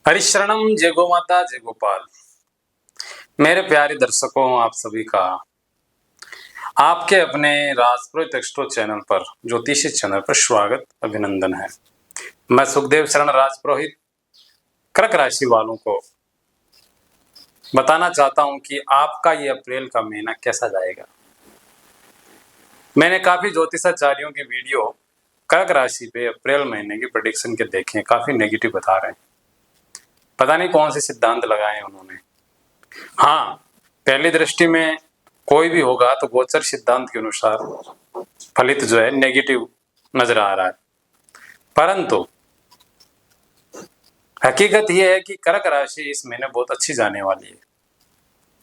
हरिशरणम जय गो माता जय गोपाल। मेरे प्यारे दर्शकों, आप सभी का आपके अपने राजपुरोहित एक्सट्रो चैनल पर, ज्योतिषी चैनल पर स्वागत अभिनंदन है। मैं सुखदेव शरण राजपुरोहित कर्क राशि वालों को बताना चाहता हूं कि आपका ये अप्रैल का महीना कैसा जाएगा। मैंने काफी ज्योतिषाचार्यों की वीडियो कर्क राशि पे अप्रैल महीने की प्रेडिक्शन के देखे, काफी नेगेटिव बता रहे हैं। पता नहीं कौन से सिद्धांत लगाए उन्होंने। हाँ, पहली दृष्टि में कोई भी होगा तो गोचर सिद्धांत के अनुसार फलित जो है नेगेटिव नजर आ रहा है, परंतु हकीकत यह है कि कर्क राशि इस महीने बहुत अच्छी जाने वाली है,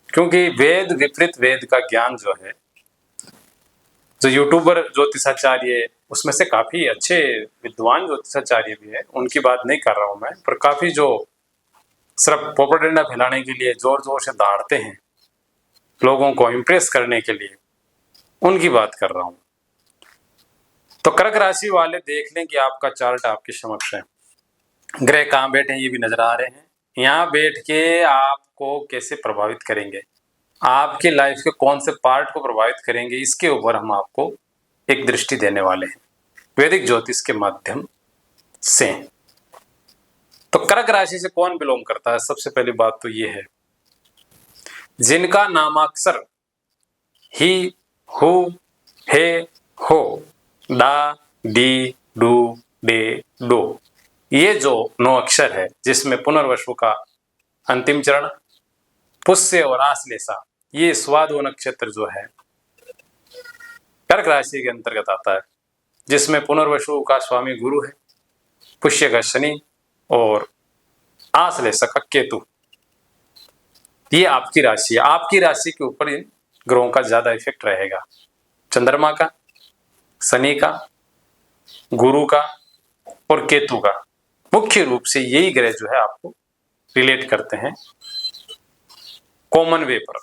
क्योंकि वेद विपरीत वेद का ज्ञान जो है, जो यूट्यूबर ज्योतिषाचार्य उसमें से काफी अच्छे विद्वान ज्योतिषाचार्य भी है, उनकी बात नहीं कर रहा हूं मैं, पर काफी जो सिर्फ प्रोपेगेंडा फैलाने के लिए जोर जोर से दौड़ते हैं लोगों को इंप्रेस करने के लिए, उनकी बात कर रहा हूं। तो कर्क राशि वाले देख लें कि आपका चार्ट आपके समक्ष है। ग्रह कहाँ बैठे हैं ये भी नजर आ रहे हैं। यहाँ बैठ के आपको कैसे प्रभावित करेंगे, आपकी लाइफ के कौन से पार्ट को प्रभावित करेंगे, इसके ऊपर हम आपको एक दृष्टि देने वाले हैं वैदिक ज्योतिष के माध्यम से। तो कर्क राशि से कौन बिलोंग करता है? सबसे पहली बात तो ये है, जिनका नामाक्षर ही, हु, हे, हो, डा, डी, डू, डे, डो, ये जो 9 अक्षर है, जिसमें पुनर्वसु का अंतिम चरण, पुष्य और आश्लेषा, ये स्वादो नक्षत्र जो है कर्क राशि के अंतर्गत आता है, जिसमें पुनर्वसु का स्वामी गुरु है, पुष्य का शनि और आश्लेषा का केतु। ये आपकी राशि है। आपकी राशि के ऊपर इन ग्रहों का ज्यादा इफेक्ट रहेगा। चंद्रमा का, शनि का, गुरु का और केतु का, मुख्य रूप से यही ग्रह जो है आपको रिलेट करते हैं कॉमन वे पर।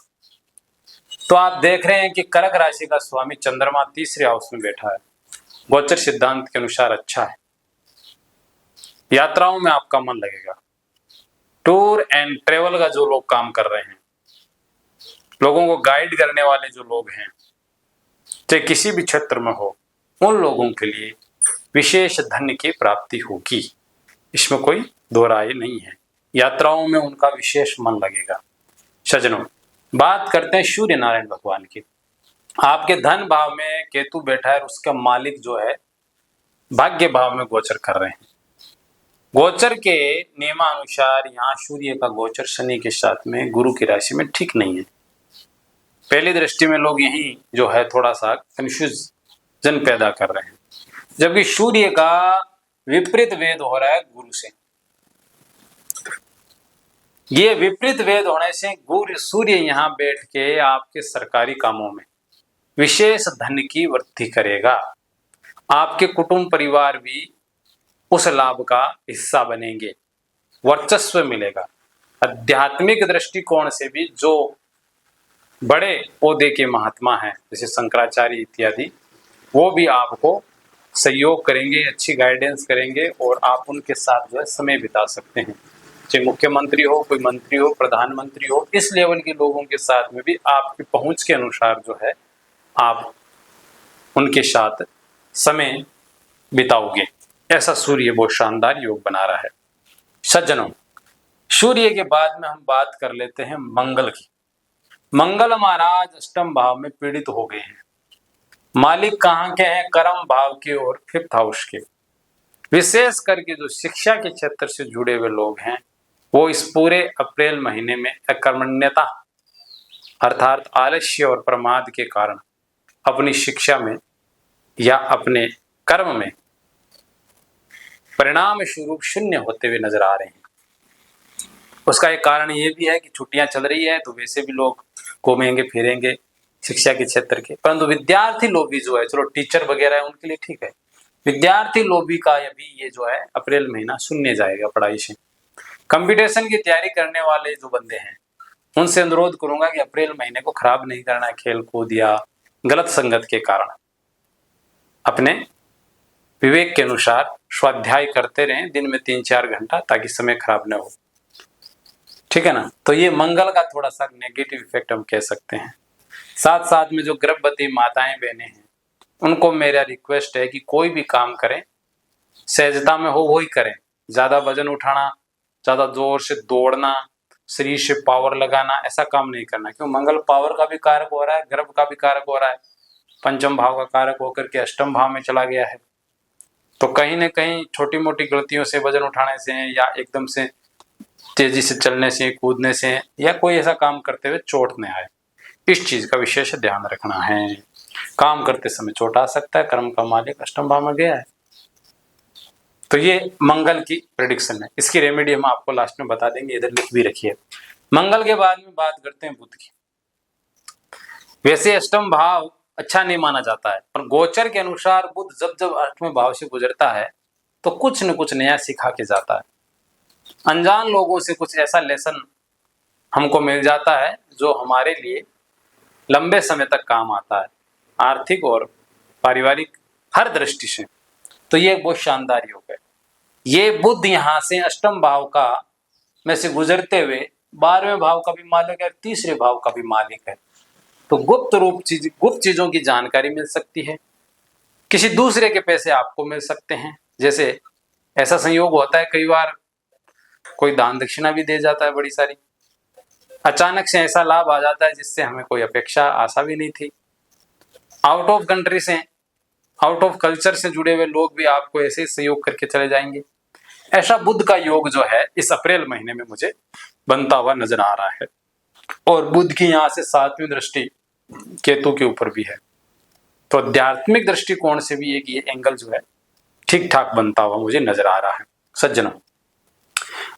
तो आप देख रहे हैं कि कर्क राशि का स्वामी चंद्रमा तीसरे हाउस में बैठा है, गोचर सिद्धांत के अनुसार अच्छा है। यात्राओं में आपका मन लगेगा। टूर एंड ट्रेवल का जो लोग काम कर रहे हैं, लोगों को गाइड करने वाले जो लोग हैं, चाहे किसी भी क्षेत्र में हो, उन लोगों के लिए विशेष धन की प्राप्ति होगी, इसमें कोई दो राय नहीं है। यात्राओं में उनका विशेष मन लगेगा। सज्जनों, बात करते हैं सूर्य नारायण भगवान की। आपके धन भाव में केतु बैठा है, उसका मालिक जो है भाग्य भाव में गोचर कर रहे हैं। गोचर के नियमानुसार यहाँ सूर्य का गोचर शनि के साथ में गुरु की राशि में ठीक नहीं है। पहली दृष्टि में लोग यही जो है थोड़ा सा कंफ्यूजन पैदा कर रहे हैं, जबकि सूर्य का विपरीत वेद हो रहा है गुरु से। ये विपरीत वेद होने से गुरु सूर्य यहाँ बैठ के आपके सरकारी कामों में विशेष धन की वृद्धि करेगा। आपके कुटुंब परिवार भी उस लाभ का हिस्सा बनेंगे, वर्चस्व मिलेगा। आध्यात्मिक दृष्टिकोण से भी जो बड़े ओहदे के महात्मा हैं, जैसे शंकराचार्य इत्यादि, वो भी आपको सहयोग करेंगे, अच्छी गाइडेंस करेंगे और आप उनके साथ जो है समय बिता सकते हैं। चाहे मुख्यमंत्री हो, कोई मंत्री हो, प्रधानमंत्री हो, इस लेवल के लोगों के साथ में भी आपकी पहुंच के अनुसार जो है आप उनके साथ समय बिताओगे। ऐसा सूर्य बहुत शानदार योग बना रहा है। सज्जनों, सूर्य के बाद में हम बात कर लेते हैं मंगल की। मंगल महाराज अष्टम भाव में पीड़ित हो गए हैं। मालिक कहाँ के हैं? कर्म भाव के और 5th हाउस के। विशेष करके जो शिक्षा के क्षेत्र से जुड़े हुए लोग हैं, वो इस पूरे अप्रैल महीने में अकर्मण्यता अर्थात आलस्य और प्रमाद के कारण अपनी शिक्षा में या अपने कर्म में परिणाम स्वरूप शून्य होते हुए नजर आ रहे हैं। उसका एक कारण ये भी है कि छुट्टियां चल रही है, तो वैसे भी लोग घूमेंगे फिरेंगे शिक्षा के क्षेत्र के, परंतु विद्यार्थी लोग भी जो है, चलो टीचर वगैरह है उनके लिए ठीक है, विद्यार्थी लोग भी का अभी ये जो है अप्रैल महीना शून्य जाएगा पढ़ाई से। कंपटीशन की तैयारी करने वाले जो बंदे हैं, उनसे अनुरोध करूंगा कि अप्रैल महीने को खराब नहीं करना है खेल कूद या गलत संगत के कारण। अपने विवेक के अनुसार स्वाध्याय करते रहें दिन में 3-4 घंटा, ताकि समय खराब न हो। ठीक है ना। तो ये मंगल का थोड़ा सा नेगेटिव इफेक्ट हम कह सकते हैं। साथ साथ में जो गर्भवती माताएं बहनें हैं, उनको मेरा रिक्वेस्ट है कि कोई भी काम करें सहजता में हो वही करें। ज्यादा वजन उठाना, ज्यादा जोर से दौड़ना, शरीर से पावर लगाना, ऐसा काम नहीं करना, क्यों मंगल पावर का भी कारक हो रहा है, गर्भ का भी कारक हो रहा है, पंचम भाव का कारक होकर के अष्टम भाव में चला गया है। तो कहीं ना कहीं छोटी मोटी गलतियों से, वजन उठाने से या एकदम से तेजी से चलने से, कूदने से या कोई ऐसा काम करते हुए चोट न आए, इस चीज का विशेष ध्यान रखना है। काम करते समय चोट आ सकता है, कर्म का मालिक अष्टम भाव में गया है। तो ये मंगल की प्रेडिक्शन है। इसकी रेमेडी हम आपको लास्ट में बता देंगे, इधर लिख भी रखिए। मंगल के बाद में बात करते हैं बुध की। वैसे अष्टम भाव अच्छा नहीं माना जाता है, पर गोचर के अनुसार बुध जब जब अष्टम भाव से गुजरता है तो कुछ न कुछ नया सिखा के जाता है। अनजान लोगों से कुछ ऐसा लेसन हमको मिल जाता है जो हमारे लिए लंबे समय तक काम आता है, आर्थिक और पारिवारिक हर दृष्टि से। तो ये बहुत शानदार योग है। ये बुध यहाँ से अष्टम भाव का में से गुजरते हुए 12वें भाव का भी मालिक है, तीसरे भाव का भी मालिक है। तो गुप्त चीजों की जानकारी मिल सकती है, किसी दूसरे के पैसे आपको मिल सकते हैं। जैसे ऐसा संयोग होता है कई बार कोई दान दक्षिणा भी दे जाता है बड़ी सारी, अचानक से ऐसा लाभ आ जाता है जिससे हमें कोई अपेक्षा आशा भी नहीं थी। आउट ऑफ कंट्री से, आउट ऑफ कल्चर से जुड़े हुए लोग भी आपको ऐसे ही सहयोग करके चले जाएंगे। ऐसा बुध का योग जो है इस अप्रैल महीने में मुझे बनता हुआ नजर आ रहा है। और बुध की यहाँ से 7वीं दृष्टि केतु के ऊपर भी है। तो आध्यात्मिक दृष्टिकोण से भी एक ये एंगल जो है ठीक ठाक बनता हुआ मुझे नजर आ रहा है। सज्जनों,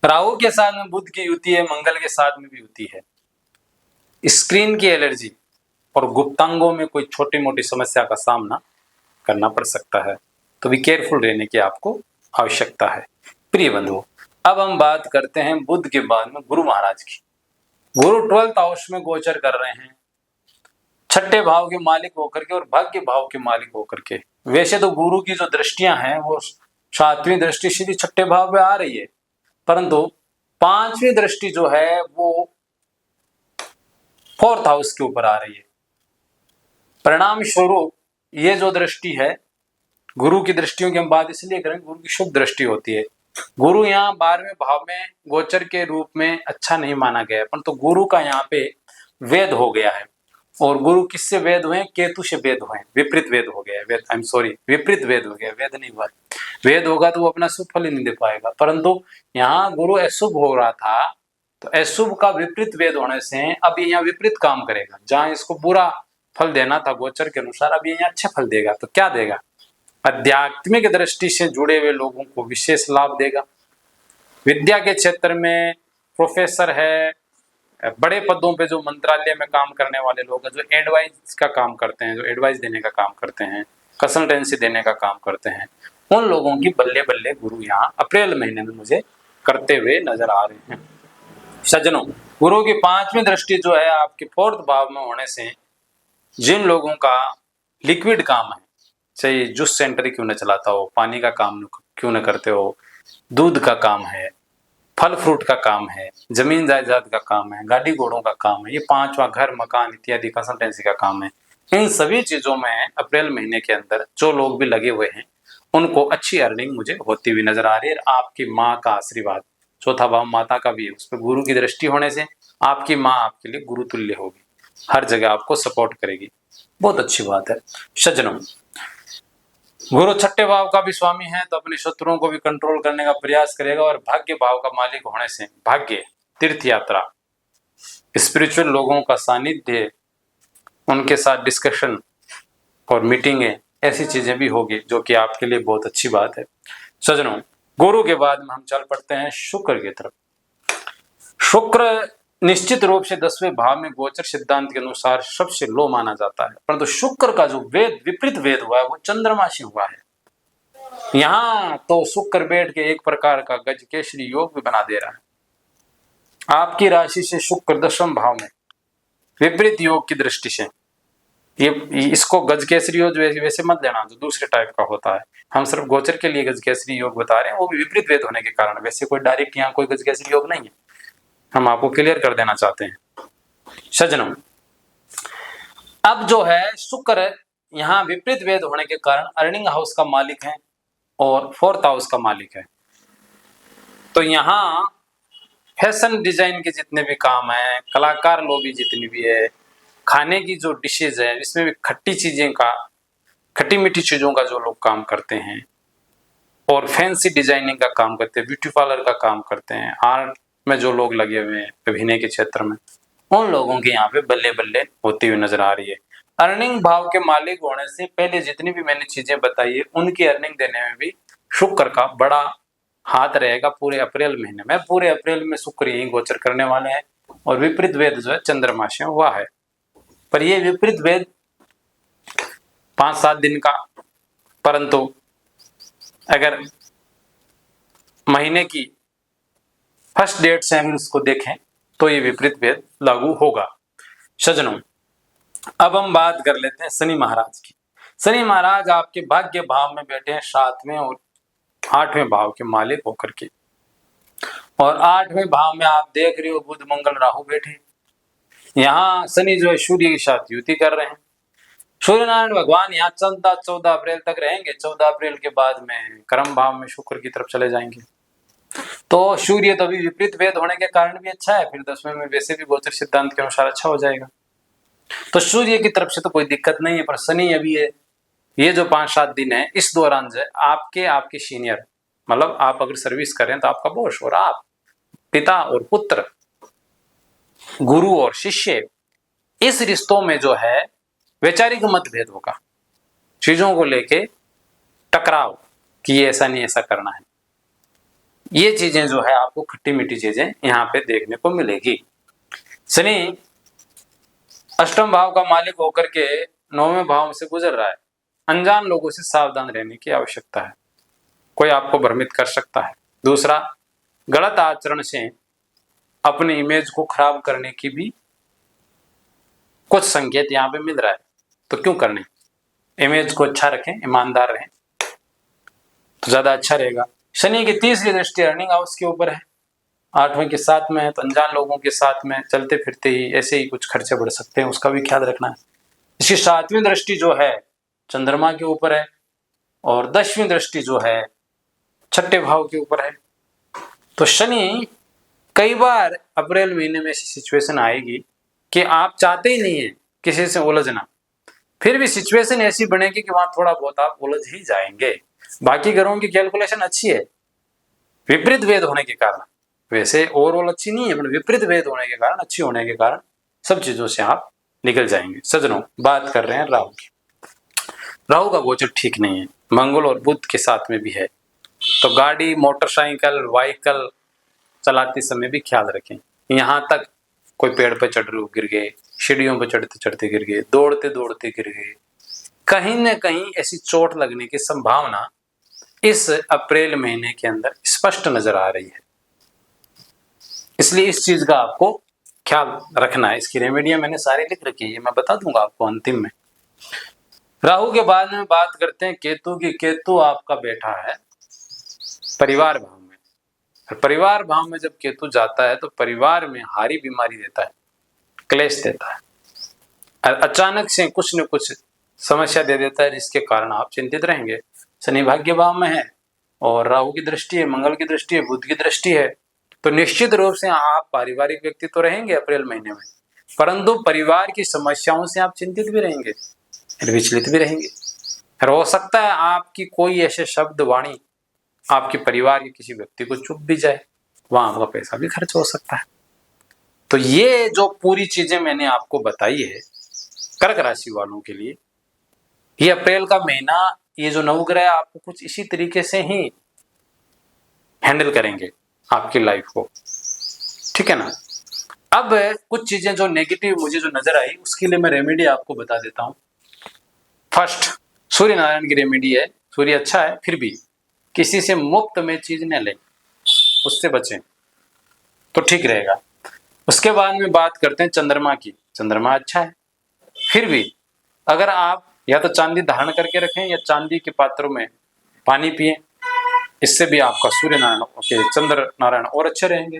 राहु के साथ में बुध की युति है, मंगल के साथ में भी युति है। स्क्रीन की एलर्जी और गुप्तांगों में कोई छोटी मोटी समस्या का सामना करना पड़ सकता है, तो भी केयरफुल रहने की आपको आवश्यकता है। प्रिय बंधुओं, अब हम बात करते हैं बुध के बाद में गुरु महाराज की। गुरु 12th हाउस में गोचर कर रहे हैं, छठे भाव के मालिक होकर के और भाग्य भाव के मालिक होकर के। वैसे तो गुरु की जो दृष्टियां हैं वो 7वीं दृष्टि सीधी छठे भाव में आ रही है, परंतु 5वीं दृष्टि जो है वो 4th हाउस के ऊपर आ रही है। परिणाम स्वरूप ये जो दृष्टि है, गुरु की दृष्टियों की हम बात इसलिए करें, गुरु की शुभ दृष्टि होती है। गुरु यहाँ 12वें भाव में गोचर के रूप में अच्छा नहीं माना गया, परंतु तो गुरु का यहाँ पे वेद हो गया है। और गुरु किससे वेद हुए? केतु से वेद हुए, विपरीत वेद हो गया, वेद, आई एम सॉरी, विपरीत वेद हो गया, वेद नहीं हुआ। वेद होगा तो वो अपना शुभ फल ही नहीं दे पाएगा, परंतु यहाँ गुरु अशुभ हो रहा था, तो अशुभ का विपरीत वेद होने से अब ये यहाँ विपरीत काम करेगा। जहां इसको बुरा फल देना था गोचर के अनुसार, अब ये यहाँ अच्छे फल देगा। तो क्या देगा? आध्यात्मिक दृष्टि से जुड़े हुए लोगों को विशेष लाभ देगा। विद्या के क्षेत्र में प्रोफेसर है, बड़े पदों पे जो मंत्रालय में काम करने वाले लोग हैं, जो एडवाइस का काम करते हैं, जो एडवाइस देने का काम करते हैं, कंसल्टेंसी देने का काम करते हैं, उन लोगों की बल्ले बल्ले गुरु यहाँ अप्रैल महीने में मुझे करते हुए नजर आ रहे हैं। सज्जनों, गुरु की 5वीं दृष्टि जो है आपके 4th भाव में होने से जिन लोगों का लिक्विड काम है, चाहे जूस सेंटर क्यों न चलाता हो, पानी का काम क्यों न करते हो, दूध का काम है, फल फ्रूट का काम है, जमीन जायदाद का काम है, गाड़ी घोड़ों का काम है, ये 5वां घर मकान इत्यादि कंसल्टेंसी का काम है। इन सभी चीजों में अप्रैल महीने के अंदर जो लोग भी लगे हुए हैं उनको अच्छी अर्निंग मुझे होती हुई नजर आ रही है। आपकी माँ का आशीर्वाद, 4था भाव माता का भी है, उस पर गुरु की दृष्टि होने से आपकी माँ आपके लिए गुरु तुल्य होगी, हर जगह आपको सपोर्ट करेगी। बहुत अच्छी बात है। सज्जनों, गुरु छठे भाव का भी स्वामी है, तो अपने शत्रुओं को भी कंट्रोल करने का प्रयास करेगा। और भाग्य भाव का मालिक होने से भाग्य, तीर्थ यात्रा, स्पिरिचुअल लोगों का सानिध्य, उनके साथ डिस्कशन और मीटिंगें, ऐसी चीजें भी होगी जो कि आपके लिए बहुत अच्छी बात है। सज्जनों, गुरु के बाद में हम चल पड़ते हैं शुक्र की तरफ। शुक्र निश्चित रूप से 10वें भाव में गोचर सिद्धांत के अनुसार सबसे लो माना जाता है, परंतु शुक्र का जो वेद, विपरीत वेद हुआ है, वो चंद्रमा से हुआ है। यहाँ तो शुक्र बैठ के एक प्रकार का गज केसरी योग भी बना दे रहा है। आपकी राशि से शुक्र 10वें भाव में विपरीत योग की दृष्टि से, ये इसको गज केसरी योग वैसे मत लेना जो दूसरे टाइप का होता है। हम सिर्फ गोचर के लिए गज केसरी योग बता रहे हैं, वो भी विपरीत वेद होने के कारण। वैसे कोई डायरेक्ट यहाँ कोई गज केसरी योग नहीं है। हम आपको क्लियर कर देना चाहते हैं सज्जनों। अब जो है शुक्र यहाँ विपरीत वेद होने के कारण अर्निंग हाउस का मालिक है और फोर्थ हाउस का मालिक है। तो यहाँ फैशन डिजाइन के जितने भी काम है, कलाकार लॉबी जितनी भी है, खाने की जो डिशेज है, इसमें भी खट्टी मीठी चीजों का जो लोग काम करते हैं और फैंसी डिजाइनिंग का काम करते हैं, ब्यूटी पार्लर का काम करते हैं, आर्ट में जो लोग लगे हुए हैं अभिनय के क्षेत्र में, उन लोगों के यहाँ पे बल्ले बल्ले होती हुई नजर आ रही है। अर्निंग भाव के मालिक होने से पहले जितनी भी मैंने चीजें बताई है, उनकी अर्निंग देने में भी शुक्र का बड़ा हाथ रहेगा पूरे अप्रैल महीने में। पूरे अप्रैल में शुक्र यही गोचर करने वाले हैं और विपरीत वेद जो है चंद्रमा से हुआ है। पर यह विपरीत वेद 5-7 दिन का, परंतु अगर महीने की फर्स्ट डेट से हम इसको देखें तो ये विपरीत भेद लागू होगा। सज्जनों, अब हम बात कर लेते हैं शनि महाराज की। शनि महाराज आपके भाग्य भाव में बैठे हैं 7वें और 8वें भाव के मालिक होकर के, और 8वें भाव में आप देख रहे हो बुध मंगल राहु बैठे। यहाँ शनि जो है सूर्य के साथ युति कर रहे हैं। सूर्य नारायण भगवान यहाँ 14 अप्रैल तक रहेंगे। 14 अप्रैल के बाद में कर्म भाव में शुक्र की तरफ चले जाएंगे। तो सूर्य तो अभी विपरीत वेद होने के कारण भी अच्छा है, फिर 10वें में वैसे भी गोचर सिद्धांत के अनुसार अच्छा हो जाएगा। तो सूर्य की तरफ से तो कोई दिक्कत नहीं है, पर शनि अभी है। ये जो 5-7 दिन है, इस दौरान जो आपके सीनियर, मतलब आप अगर सर्विस करें तो आपका बॉस और आप, पिता और पुत्र, गुरु और शिष्य, इस रिश्तों में जो है वैचारिक मतभेद होगा। चीजों को लेके टकराव कि ये ऐसा नहीं ऐसा करना है, ये चीजें जो है आपको खट्टी मीठी चीजें यहाँ पे देखने को मिलेगी। शनि अष्टम भाव का मालिक होकर के 9वें भाव से गुजर रहा है। अनजान लोगों से सावधान रहने की आवश्यकता है, कोई आपको भ्रमित कर सकता है। दूसरा, गलत आचरण से अपनी इमेज को खराब करने की भी कुछ संकेत यहाँ पे मिल रहा है। तो क्यों करने, इमेज को अच्छा रखें, ईमानदार रहें तो ज्यादा अच्छा रहेगा। शनि की तीसरी दृष्टि अर्निंग हाउस के ऊपर है, 8वें के साथ में है, तो अनजान लोगों के साथ में चलते फिरते ही ऐसे ही कुछ खर्चे बढ़ सकते हैं, उसका भी ख्याल रखना है। इसकी 7वीं दृष्टि जो है चंद्रमा के ऊपर है और 10वीं दृष्टि जो है 6ठे भाव के ऊपर है। तो शनि कई बार अप्रैल महीने में ऐसी सिचुएशन आएगी कि आप चाहते ही नहीं है किसी से उलझना, फिर भी सिचुएशन ऐसी बनेगी कि वहां थोड़ा बहुत आप उलझ ही जाएंगे। बाकी ग्रहों की कैलकुलेशन अच्छी है, विपरीत वेद होने के कारण, वैसे ओवरऑल अच्छी नहीं है, पर विपरीत वेद होने के कारण, अच्छी होने के कारण सब चीजों से आप निकल जाएंगे। सज्जनों, बात कर रहे हैं राहु की। राहु का गोचर ठीक नहीं है, मंगल और बुध के साथ में भी है। तो गाड़ी, मोटरसाइकिल, व्हीकल चलाते समय भी ख्याल रखें। यहाँ तक कोई पेड़ पे चढ़ रहे गिर गए, सीढ़ियों पे चढ़ते चढ़ते गिर गए, दौड़ते दौड़ते गिर गए, कहीं न कहीं ऐसी चोट लगने की संभावना इस अप्रैल महीने के अंदर स्पष्ट नजर आ रही है। इसलिए इस चीज का आपको ख्याल रखना है। इसकी रेमेडियां मैंने सारी लिख रखी है, मैं बता दूंगा आपको अंतिम में। राहु के बाद में बात करते हैं केतु की। केतु आपका बैठा है परिवार भाव में, और परिवार भाव में जब केतु जाता है तो परिवार में हारी बीमारी देता है, क्लेश देता है, और अचानक से कुछ न कुछ समस्या दे देता है, जिसके कारण आप चिंतित रहेंगे। शनि भाग्य भाव में है और राहु की दृष्टि है, मंगल की दृष्टि है, बुध की दृष्टि है, तो निश्चित रूप से आप पारिवारिक व्यक्ति तो रहेंगे अप्रैल महीने में, परंतु परिवार की समस्याओं से आप चिंतित भी रहेंगे, विचलित भी रहेंगे। और हो सकता है आपकी कोई ऐसे शब्द वाणी आपके परिवार के किसी व्यक्ति को चुप भी जाए, वहां आपका पैसा भी खर्च हो सकता है। तो ये जो पूरी चीजें मैंने आपको बताई है कर्क राशि वालों के लिए, ये अप्रैल का महीना, ये जो नवग्रह आपको कुछ इसी तरीके से ही हैंडल करेंगे आपकी लाइफ को, ठीक है ना। अब कुछ चीजें जो नेगेटिव मुझे जो नजर आई, उसके लिए मैं रेमेडी आपको बता देता हूं। फर्स्ट, सूर्य नारायण की रेमेडी है। सूर्य अच्छा है, फिर भी किसी से मुफ्त में चीज न लें, उससे बचें तो ठीक रहेगा। उसके बाद में बात करते हैं चंद्रमा की। चंद्रमा अच्छा है, फिर भी अगर आप या तो चांदी धारण करके रखें या चांदी के पात्रों में पानी पिए, इससे भी आपका सूर्य नारायण, चंद्र नारायण और अच्छे रहेंगे।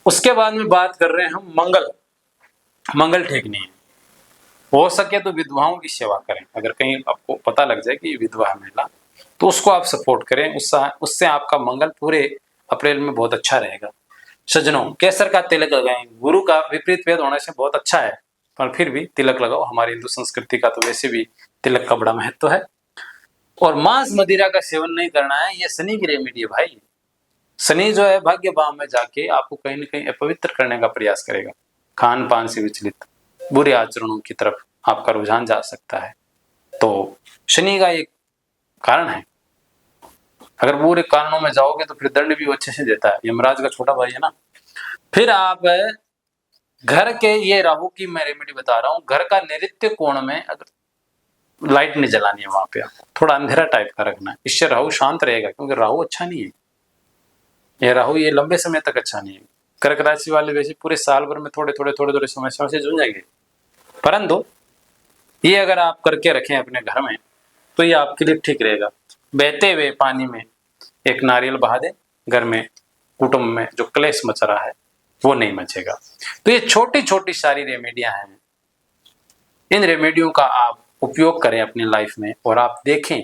उसके बाद में बात कर रहे हैं हम मंगल ठीक नहीं है। हो सके तो विधवाओं की सेवा करें। अगर कहीं आपको पता लग जाए कि ये विधवा है महिला, तो उसको आप सपोर्ट करें, उससे आपका मंगल पूरे अप्रैल में बहुत अच्छा रहेगा। सज्जनों, केसर का तिलक लगाएं। गुरु का विपरीत वेद होने से बहुत अच्छा है, पर फिर भी तिलक लगाओ। हमारी हिंदू संस्कृति का तो वैसे भी तिलक का बड़ा महत्व है। और मांस मदिरा का सेवन नहीं करना है, ये शनि की रेमेडी है भाई। शनि जो है भाग्य भाव में जाके आपको कहीं ना कहीं अपवित्र करने का प्रयास करेगा। खान पान से विचलित बुरे आचरणों की तरफ आपका रुझान जा सकता है। तो शनि का एक कारण है। अगर बुरे कारणों में जाओगे तो फिर दंड भी वो अच्छे से देता है। यमराज का छोटा भाई है ना। फिर आप घर के, ये राहु की मैं रेमेडी बता रहा हूँ, घर का नैऋत्य कोण में अगर लाइट नहीं जलानी है, वहां पे आपको थोड़ा अंधेरा टाइप का रखना है। इससे राहु शांत रहेगा, क्योंकि राहु अच्छा नहीं है। ये राहु ये लंबे समय तक अच्छा नहीं है। कर्क राशि वाले वैसे पूरे साल भर में थोड़े थोड़े समस्याओं से जूझेंगे, परंतु ये अगर आप करके रखें अपने घर में तो ये आपके लिए ठीक रहेगा। बहते हुए पानी में एक नारियल बहा दे, घर में कुटुंब में जो क्लेश मच रहा है वो नहीं मचेगा। तो ये छोटी छोटी सारी रेमेडियां हैं। इन रेमेडियों का आप उपयोग करें अपनी लाइफ में, और आप देखें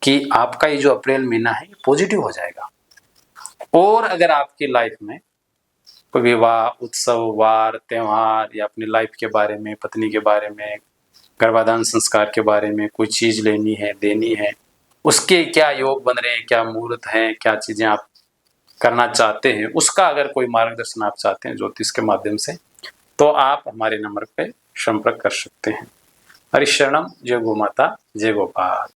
कि आपका ये जो अप्रैल महीना है ये पॉजिटिव हो जाएगा। और अगर आपकी लाइफ में कोई विवाह, उत्सव, वार, त्योहार, या अपनी लाइफ के बारे में, पत्नी के बारे में, गर्भाधान संस्कार के बारे में कोई चीज लेनी है, देनी है, उसके क्या योग बन रहे हैं, क्या मुहूर्त हैं, क्या चीजें आप करना चाहते हैं, उसका अगर कोई मार्गदर्शन आप चाहते हैं ज्योतिष के माध्यम से, तो आप हमारे नंबर पे संपर्क कर सकते हैं। हरि शरणम। जय गो माता, जय गोपाल।